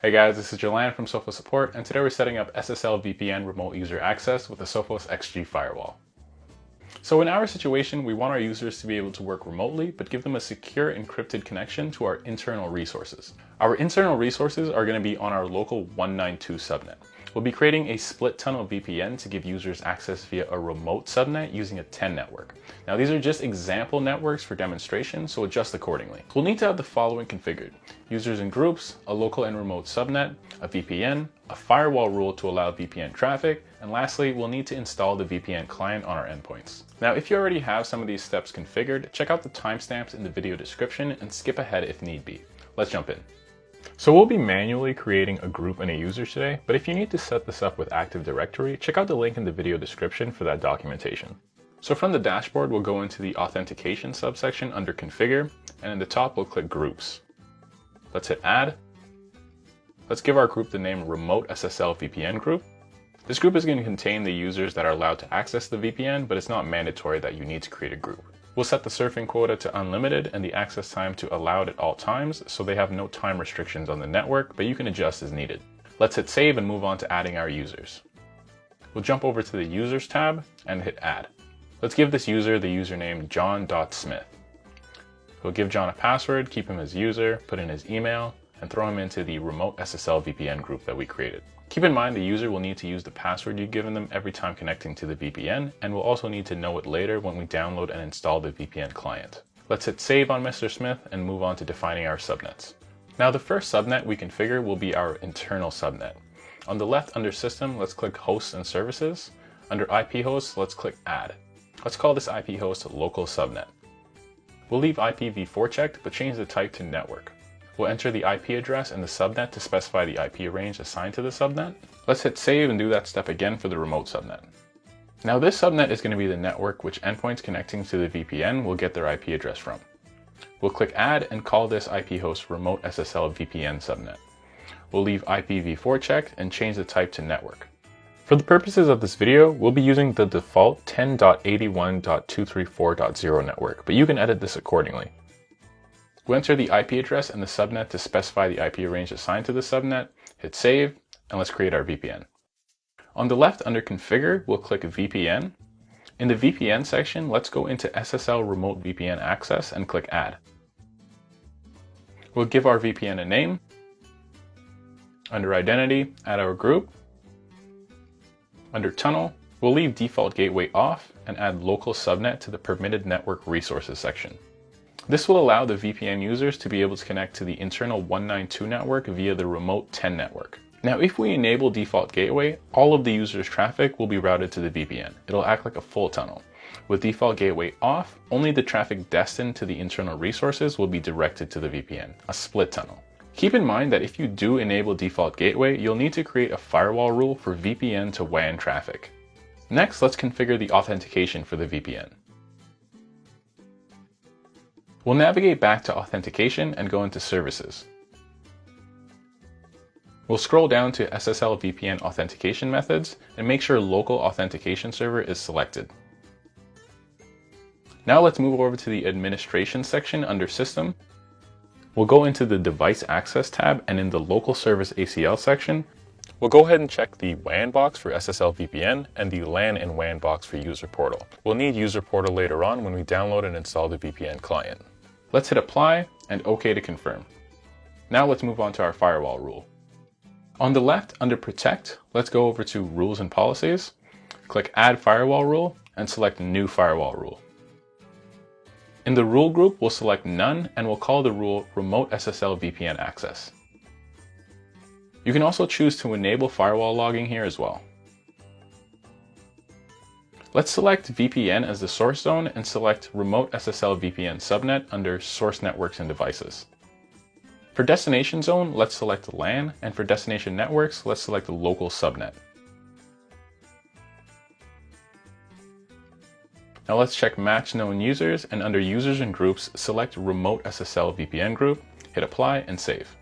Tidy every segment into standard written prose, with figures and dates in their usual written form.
Hey guys, this is Jelan from Sophos Support, and today we're setting up SSL VPN Remote User access with the Sophos XG Firewall. So in our situation, we want our users to be able to work remotely, but give them a secure encrypted connection to our internal resources. Our internal resources are going to be on our local 192 subnet. We'll be creating a split tunnel VPN to give users access via a remote subnet using a 10 network. Now these are just example networks for demonstration, so adjust accordingly. We'll need to have the following configured: users and groups, a local and remote subnet, a VPN, a firewall rule to allow VPN traffic, and lastly, we'll need to install the VPN client on our endpoints. Now, if you already have some of these steps configured, check out the timestamps in the video description and skip ahead if need be. Let's jump in. So we'll be manually creating a group and a user today, but if you need to set this up with Active Directory, check out the link in the video description for that documentation. So from the dashboard, we'll go into the authentication subsection under configure, and in the top, we'll click groups. Let's hit add. Let's give our group the name Remote SSL VPN Group. This group is going to contain the users that are allowed to access the VPN, but it's not mandatory that you need to create a group. We'll set the surfing quota to unlimited and the access time to allowed at all times, so they have no time restrictions on the network, but you can adjust as needed. Let's hit save and move on to adding our users. We'll jump over to the users tab and hit add. Let's give this user the username john.smith. We'll give John a password, keep him as user, put in his email, and throw him into the Remote SSL VPN group that we created. Keep in mind the user will need to use the password you've given them every time connecting to the VPN, and will also need to know it later when we download and install the VPN client. Let's hit save on Mr. Smith and move on to defining our subnets. Now the first subnet we configure will be our internal subnet. On the left under system, let's click hosts and services. Under IP hosts, let's click add. Let's call this IP host local subnet. We'll leave IPv4 checked, but change the type to network. We'll enter the IP address in the subnet to specify the IP range assigned to the subnet. Let's hit save and do that step again for the remote subnet. Now this subnet is going to be the network which endpoints connecting to the VPN will get their IP address from. We'll click add and call this IP host Remote SSL VPN subnet. We'll leave IPv4 checked and change the type to network. For the purposes of this video, we'll be using the default 10.81.234.0 network, but you can edit this accordingly. We'll enter the IP address in the subnet to specify the IP range assigned to the subnet, hit save, and let's create our VPN. On the left under configure, we'll click VPN. In the VPN section, let's go into SSL Remote VPN Access and click add. We'll give our VPN a name. Under identity, add our group. Under tunnel, we'll leave default gateway off and add local subnet to the permitted network resources section. This will allow the VPN users to be able to connect to the internal 192 network via the remote 10 network. Now, if we enable default gateway, all of the users' traffic will be routed to the VPN. It'll act like a full tunnel. With default gateway off, only the traffic destined to the internal resources will be directed to the VPN, a split tunnel. Keep in mind that if you do enable default gateway, you'll need to create a firewall rule for VPN to WAN traffic. Next, let's configure the authentication for the VPN. We'll navigate back to authentication and go into services. We'll scroll down to SSL VPN authentication methods and make sure local authentication server is selected. Now let's move over to the administration section under system. We'll go into the device access tab, and in the local service ACL section, we'll go ahead and check the WAN box for SSL VPN and the LAN and WAN box for user portal. We'll need user portal later on when we download and install the VPN client. Let's hit apply and OK to confirm. Now let's move on to our firewall rule. On the left under protect, let's go over to rules and policies, click add firewall rule and select new firewall rule. In the rule group, we'll select none and we'll call the rule Remote SSL VPN Access. You can also choose to enable firewall logging here as well. Let's select VPN as the source zone and select Remote SSL VPN subnet under Source Networks and Devices. For destination zone, let's select LAN, and for destination networks, let's select the local subnet. Now let's check match known users, and under users and groups, select Remote SSL VPN group, hit apply and save.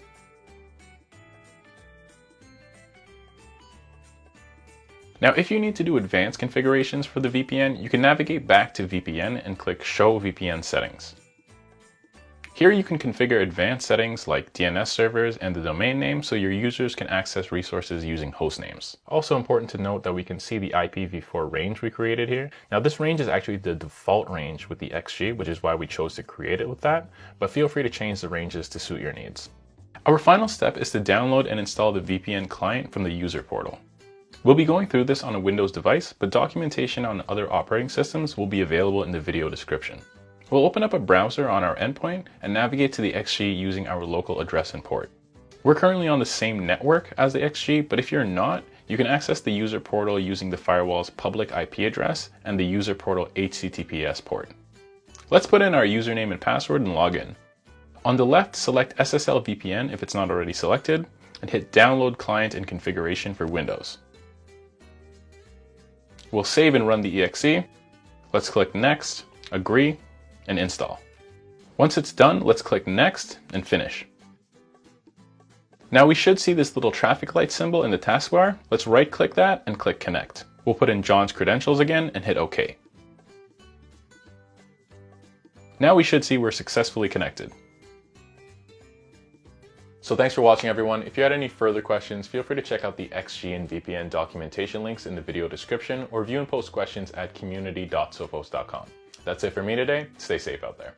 Now, if you need to do advanced configurations for the VPN, you can navigate back to VPN and click Show VPN Settings. Here you can configure advanced settings like DNS servers and the domain name so your users can access resources using host names. Also important to note that we can see the IPv4 range we created here. Now this range is actually the default range with the XG, which is why we chose to create it with that, but feel free to change the ranges to suit your needs. Our final step is to download and install the VPN client from the user portal. We'll be going through this on a Windows device, but documentation on other operating systems will be available in the video description. We'll open up a browser on our endpoint and navigate to the XG using our local address and port. We're currently on the same network as the XG, but if you're not, you can access the user portal using the firewall's public IP address and the user portal HTTPS port. Let's put in our username and password and log in. On the left, select SSL VPN if it's not already selected, and hit Download Client and Configuration for Windows. We'll save and run the exe. Let's click Next, Agree, and Install. Once it's done, let's click Next and Finish. Now we should see this little traffic light symbol in the taskbar. Let's right-click that and click Connect. We'll put in John's credentials again and hit OK. Now we should see we're successfully connected. So thanks for watching, everyone. If you had any further questions, feel free to check out the XG and VPN documentation links in the video description or view and post questions at community.sophos.com. That's it for me today. Stay safe out there.